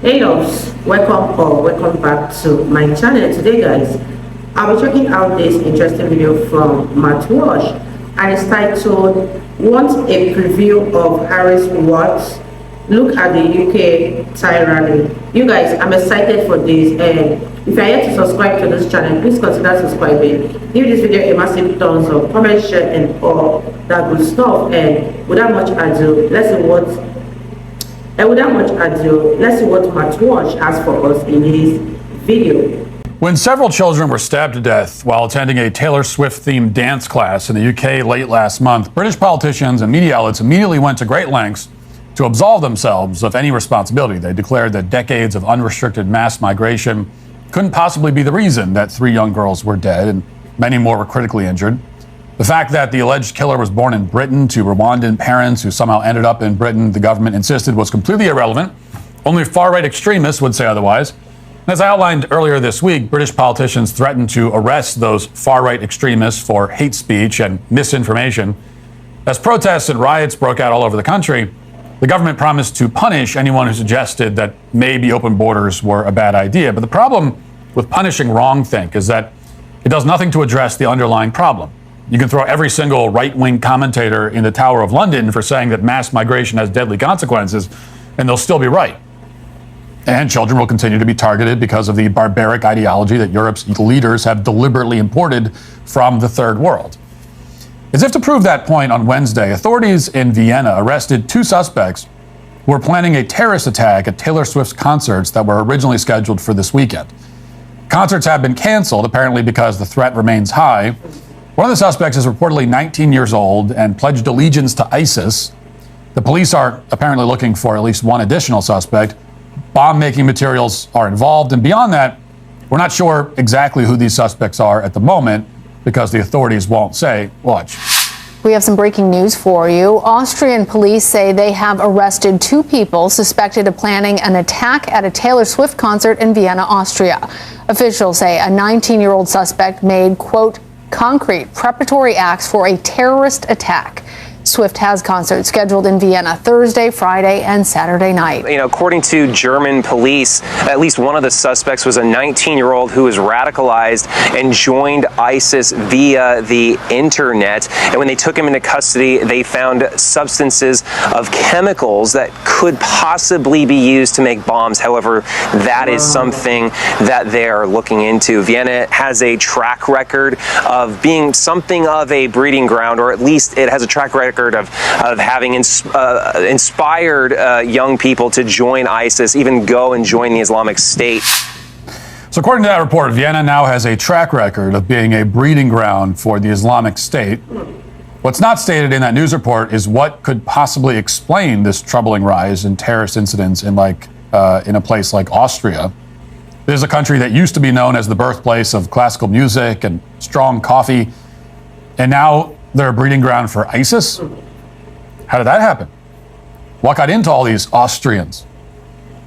Hey loves, welcome back to my channel. Today guys, I'll be checking out this interesting video from Walz, and it's titled "Want a Preview of Harris Walz? Look at the UK Tyranny." You guys, I'm excited for this, and if you're yet to subscribe to this channel, please consider subscribing. Give this video a massive thumbs up, comment, share, and all that good stuff. And without much ado, let's see what Walz has for us in this video. When several children were stabbed to death while attending a Taylor Swift-themed dance class in the UK late last month, British politicians and media outlets immediately went to great lengths to absolve themselves of any responsibility. They declared that decades of unrestricted mass migration couldn't possibly be the reason that 3 young girls were dead and many more were critically injured. The fact that the alleged killer was born in Britain to Rwandan parents who somehow ended up in Britain, the government insisted was completely irrelevant. Only far-right extremists would say otherwise. And as I outlined earlier this week, British politicians threatened to arrest those far-right extremists for hate speech and misinformation. As protests and riots broke out all over the country, the government promised to punish anyone who suggested that maybe open borders were a bad idea. But the problem with punishing wrongthink is that it does nothing to address the underlying problem. You can throw every single right-wing commentator in the Tower of London for saying that mass migration has deadly consequences, and they'll still be right. And children will continue to be targeted because of the barbaric ideology that Europe's leaders have deliberately imported from the third world. As if to prove that point, on Wednesday, authorities in Vienna arrested 2 suspects who were planning a terrorist attack at Taylor Swift's concerts that were originally scheduled for this weekend. Concerts have been canceled, apparently because the threat remains high. One of the suspects is reportedly 19 years old and pledged allegiance to ISIS. The police are apparently looking for at least one additional suspect. Bomb-making materials are involved, and beyond that, we're not sure exactly who these suspects are at the moment because the authorities won't say. Watch. We have some breaking news for you. Austrian police say they have arrested 2 people suspected of planning an attack at a Taylor Swift concert in Vienna, Austria. Officials say a 19-year-old suspect made, quote, concrete preparatory acts for a terrorist attack. Swift has concerts scheduled in Vienna Thursday, Friday, and Saturday night. According to German police, at least one of the suspects was a 19-year-old who was radicalized and joined ISIS via the internet. And when they took him into custody, they found substances of chemicals that could possibly be used to make bombs. However, that is something that they're looking into. Vienna has a track record of being something of a breeding ground, or at least it has a track record of having inspired young people to join ISIS, even go and join the Islamic State. So according to that report, Vienna now has a track record of being a breeding ground for the Islamic State. What's not stated in that news report is what could possibly explain this troubling rise in terrorist incidents in a place like Austria. This is a country that used to be known as the birthplace of classical music and strong coffee, and now they're a breeding ground for ISIS? How did that happen? What got into all these Austrians?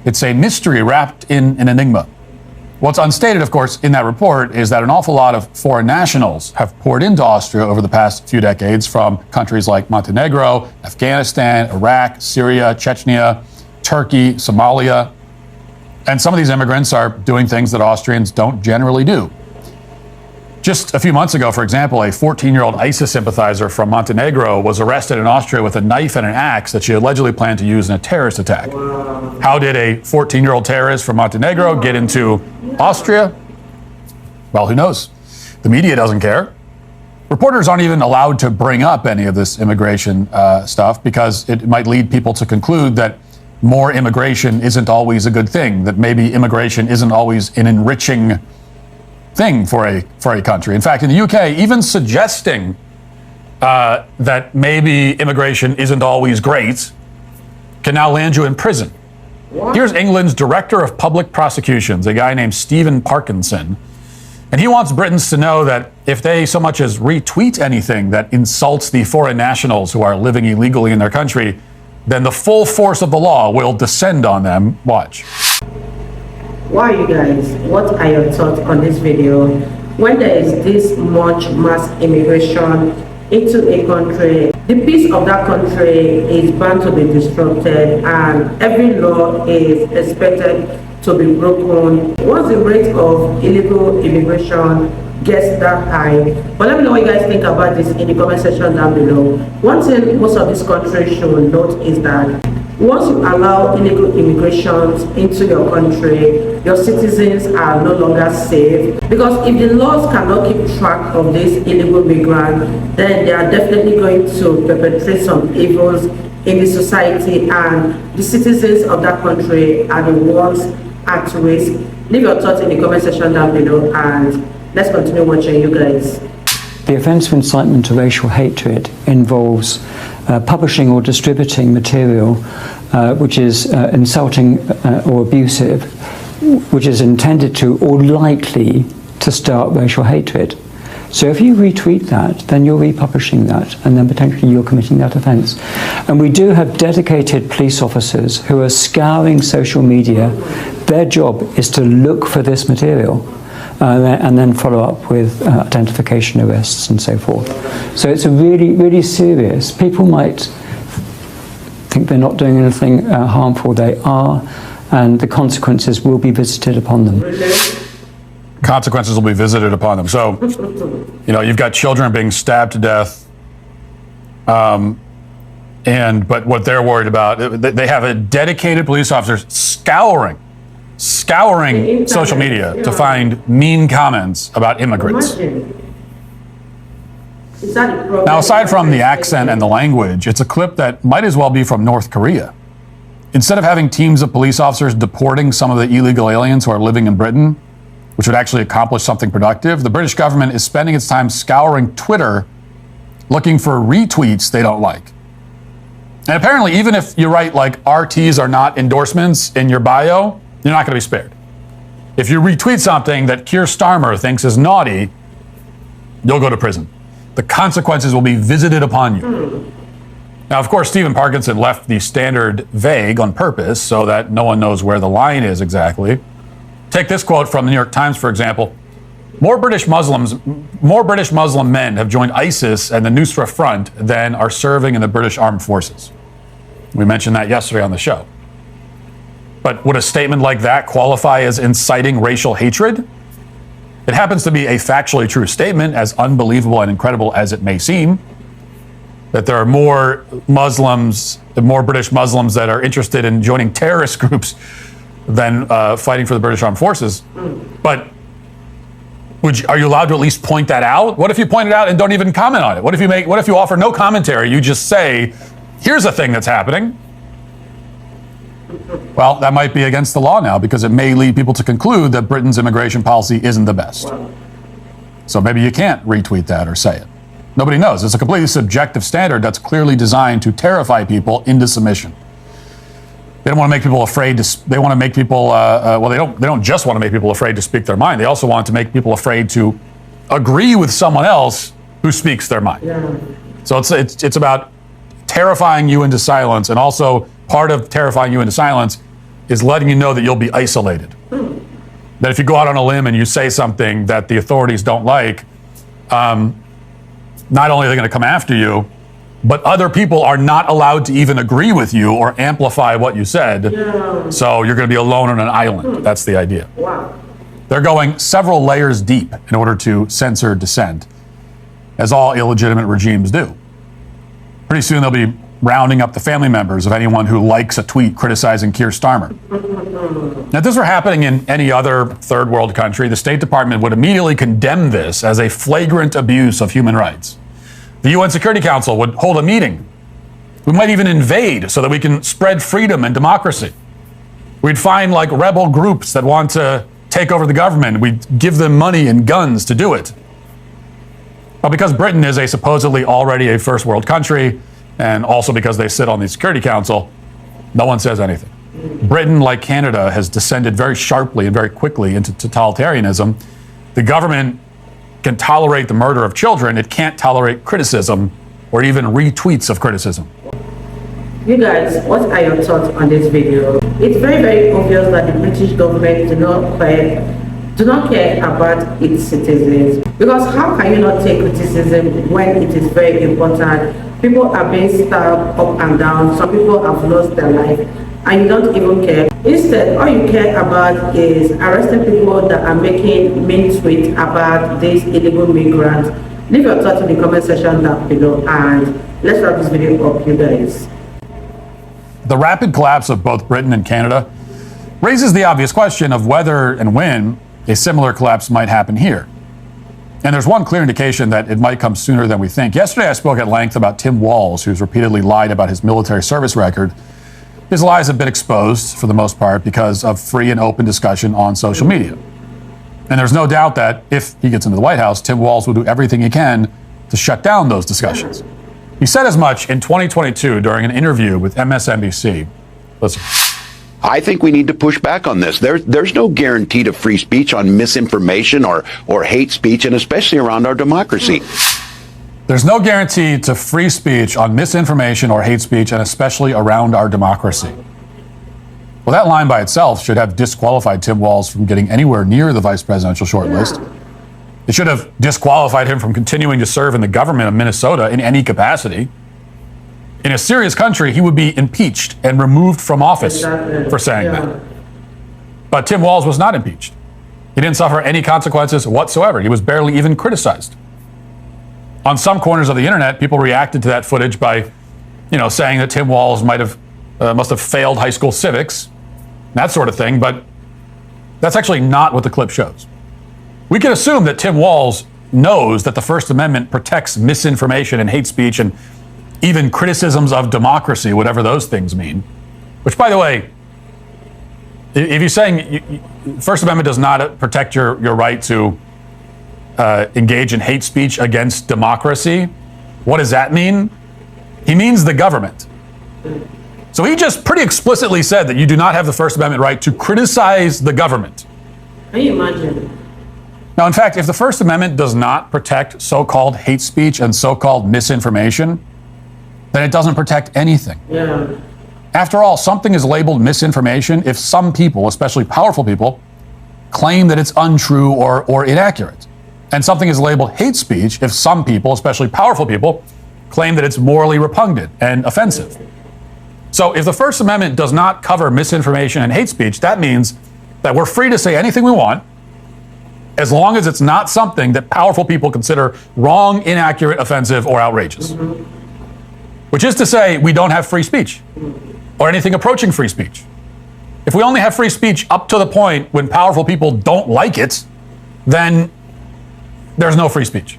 It's a mystery wrapped in an enigma. What's unstated, of course, in that report is that an awful lot of foreign nationals have poured into Austria over the past few decades from countries like Montenegro, Afghanistan, Iraq, Syria, Chechnya, Turkey, Somalia. And some of these immigrants are doing things that Austrians don't generally do. Just a few months ago, for example, a 14-year-old ISIS sympathizer from Montenegro was arrested in Austria with a knife and an axe that she allegedly planned to use in a terrorist attack. How did a 14-year-old terrorist from Montenegro get into Austria? Well, who knows? The media doesn't care. Reporters aren't even allowed to bring up any of this immigration stuff because it might lead people to conclude that more immigration isn't always a good thing, that maybe immigration isn't always an enriching thing for a country. In fact, in the UK, even suggesting that maybe immigration isn't always great can now land you in prison. What? Here's England's Director of Public Prosecutions, a guy named Stephen Parkinson, and he wants Britons to know that if they so much as retweet anything that insults the foreign nationals who are living illegally in their country, then the full force of the law will descend on them. Watch. Wow, you guys, what are your thoughts on this video? When there is this much mass immigration into a country, the peace of that country is bound to be disrupted, and every law is expected to be broken once the rate of illegal immigration gets that high. But let me know what you guys think about this in the comment section down below. One thing most of these countries should note is that once you allow illegal immigrations into your country, your citizens are no longer safe, because if the laws cannot keep track of these illegal migrants, then they are definitely going to perpetrate some evils in the society, and the citizens of that country are the ones at risk. Leave your thoughts in the comment section down below, and let's continue watching, you guys. The offence of incitement to racial hatred involves publishing or distributing material which is insulting or abusive, which is intended to or likely to start racial hatred. So if you retweet that, then you're republishing that, and then potentially you're committing that offence. And we do have dedicated police officers who are scouring social media. Their job is to look for this material and then follow up with identification arrests and so forth. So it's a really, really serious. People might think they're not doing anything harmful. They are, and the consequences will be visited upon them. Consequences will be visited upon them. So, you know, you've got children being stabbed to death, but what they're worried about, they have a dedicated police officer scouring social media to find mean comments about immigrants. Now, aside from the accent and the language, it's a clip that might as well be from North Korea. Instead of having teams of police officers deporting some of the illegal aliens who are living in Britain, which would actually accomplish something productive, the British government is spending its time scouring Twitter looking for retweets they don't like. And apparently, even if you write like RTs are not endorsements in your bio, you're not going to be spared. If you retweet something that Keir Starmer thinks is naughty, you'll go to prison. The consequences will be visited upon you. Now, of course, Stephen Parkinson left the standard vague on purpose so that no one knows where the line is exactly. Take this quote from the New York Times, for example. More British Muslim men have joined ISIS and the Nusra Front than are serving in the British Armed Forces. We mentioned that yesterday on the show. But would a statement like that qualify as inciting racial hatred? It happens to be a factually true statement, as unbelievable and incredible as it may seem, that there are more British Muslims that are interested in joining terrorist groups than fighting for the British Armed Forces. But are you allowed to at least point that out? What if you point it out and don't even comment on it? What if you offer no commentary? You just say, here's a thing that's happening. Well, that might be against the law now, because it may lead people to conclude that Britain's immigration policy isn't the best. So maybe you can't retweet that or say it. Nobody knows. It's a completely subjective standard that's clearly designed to terrify people into submission. They don't want to make people afraid to. They want to make people. They don't just want to make people afraid to speak their mind. They also want to make people afraid to agree with someone else who speaks their mind. Yeah. So it's about terrifying you into silence, and also part of terrifying you into silence is letting you know that you'll be isolated. That if you go out on a limb and you say something that the authorities don't like, not only are they going to come after you, but other people are not allowed to even agree with you or amplify what you said. Yeah. So you're going to be alone on an island. That's the idea. Wow. They're going several layers deep in order to censor dissent, as all illegitimate regimes do. Pretty soon they'll be rounding up the family members of anyone who likes a tweet criticizing Keir Starmer. Now, if this were happening in any other third world country, the State Department would immediately condemn this as a flagrant abuse of human rights. The UN Security Council would hold a meeting. We might even invade so that we can spread freedom and democracy. We'd find like rebel groups that want to take over the government. We'd give them money and guns to do it. But because Britain is supposedly already a first world country, and also because they sit on the Security Council, no one says anything. Britain, like Canada, has descended very sharply and very quickly into totalitarianism. The government can tolerate the murder of children. It can't tolerate criticism or even retweets of criticism. You guys, what are your thoughts on this video? It's very, very obvious that the British government do not care about its citizens. Because how can you not take criticism when it is very important People are being stabbed up and down. Some people have lost their life, and you don't even care. Instead, all you care about is arresting people that are making mean tweets about these illegal migrants. Leave your thoughts in the comment section down below, and let's wrap this video up, you guys. The rapid collapse of both Britain and Canada raises the obvious question of whether and when a similar collapse might happen here. And there's one clear indication that it might come sooner than we think. Yesterday, I spoke at length about Tim Walz, who's repeatedly lied about his military service record. His lies have been exposed, for the most part, because of free and open discussion on social media. And there's no doubt that if he gets into the White House, Tim Walz will do everything he can to shut down those discussions. He said as much in 2022 during an interview with MSNBC. Listen. I think we need to push back on this. There's no guarantee to free speech on misinformation or hate speech, and especially around our democracy. There's no guarantee to free speech on misinformation or hate speech, and especially around our democracy. Well, that line by itself should have disqualified Tim Walz from getting anywhere near the vice presidential shortlist. It should have disqualified him from continuing to serve in the government of Minnesota in any capacity. In a serious country, he would be impeached and removed from office for saying that. But Tim Walz was not impeached. He didn't suffer any consequences whatsoever. He was barely even criticized. On some corners of the internet, people reacted to that footage by, saying that Tim Walz must have failed high school civics, that sort of thing. But that's actually not what the clip shows. We can assume that Tim Walz knows that the First Amendment protects misinformation and hate speech and even criticisms of democracy, whatever those things mean. Which, by the way, if you're saying First Amendment does not protect your right to engage in hate speech against democracy, what does that mean? He means the government. So he just pretty explicitly said that you do not have the First Amendment right to criticize the government. Can you imagine? Now, in fact, if the First Amendment does not protect so-called hate speech and so-called misinformation, then it doesn't protect anything. Yeah. After all, something is labeled misinformation if some people, especially powerful people, claim that it's untrue or inaccurate. And something is labeled hate speech if some people, especially powerful people, claim that it's morally repugnant and offensive. So if the First Amendment does not cover misinformation and hate speech, that means that we're free to say anything we want, as long as it's not something that powerful people consider wrong, inaccurate, offensive, or outrageous. Which is to say, we don't have free speech or anything approaching free speech. If we only have free speech up to the point when powerful people don't like it, then there's no free speech.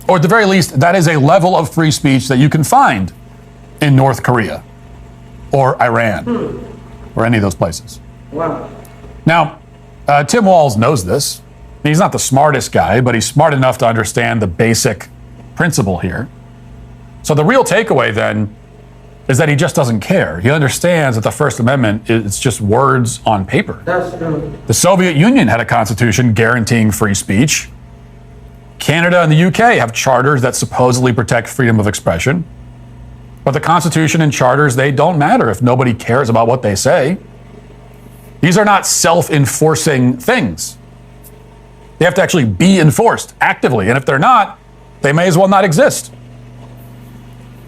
Or at the very least, that is a level of free speech that you can find in North Korea or Iran or any of those places. Wow. Now, Tim Walz knows this. He's not the smartest guy, but he's smart enough to understand the basic principle here. So the real takeaway then is that he just doesn't care. He understands that the First Amendment is just words on paper. That's true. The Soviet Union had a constitution guaranteeing free speech. Canada and the UK have charters that supposedly protect freedom of expression. But the Constitution and charters, they don't matter if nobody cares about what they say. These are not self-enforcing things. They have to actually be enforced actively. And if they're not, they may as well not exist.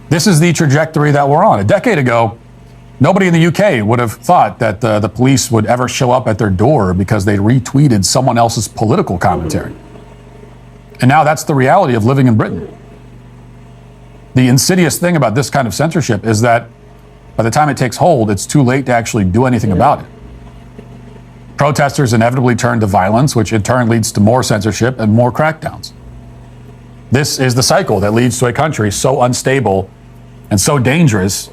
This is the trajectory that we're on. A decade ago, nobody in the UK would have thought that the police would ever show up at their door because they retweeted someone else's political commentary. And now that's the reality of living in Britain. The insidious thing about this kind of censorship is that by the time it takes hold, it's too late to actually do anything about it. Protesters inevitably turn to violence, which in turn leads to more censorship and more crackdowns. This is the cycle that leads to a country so unstable and so dangerous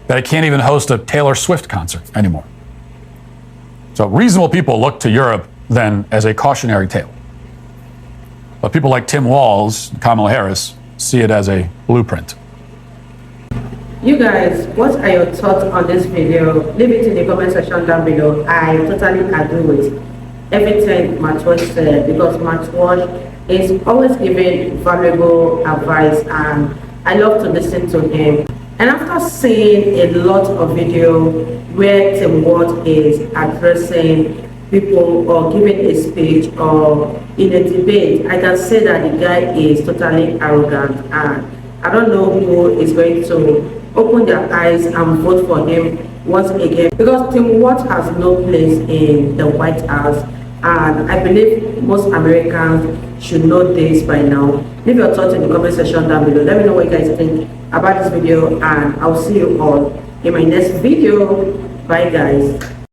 that it can't even host a Taylor Swift concert anymore. So reasonable people look to Europe then as a cautionary tale. But people like Tim Walz and Kamala Harris see it as a blueprint. You guys, what are your thoughts on this video? Leave it in the comment section down below. I totally agree with everything Matwosh said, because Matwosh is always giving valuable advice and I love to listen to him. And after seeing a lot of video where Tim Walz is addressing people or giving a speech or in a debate, I can say that the guy is totally arrogant and I don't know who is going to open their eyes and vote for him once again, because Tim Walz has no place in the White House, and I believe most Americans should know this by now. Leave your thoughts in the comment section down below. Let me know what you guys think about this video, and I'll see you all in my next video. Bye guys.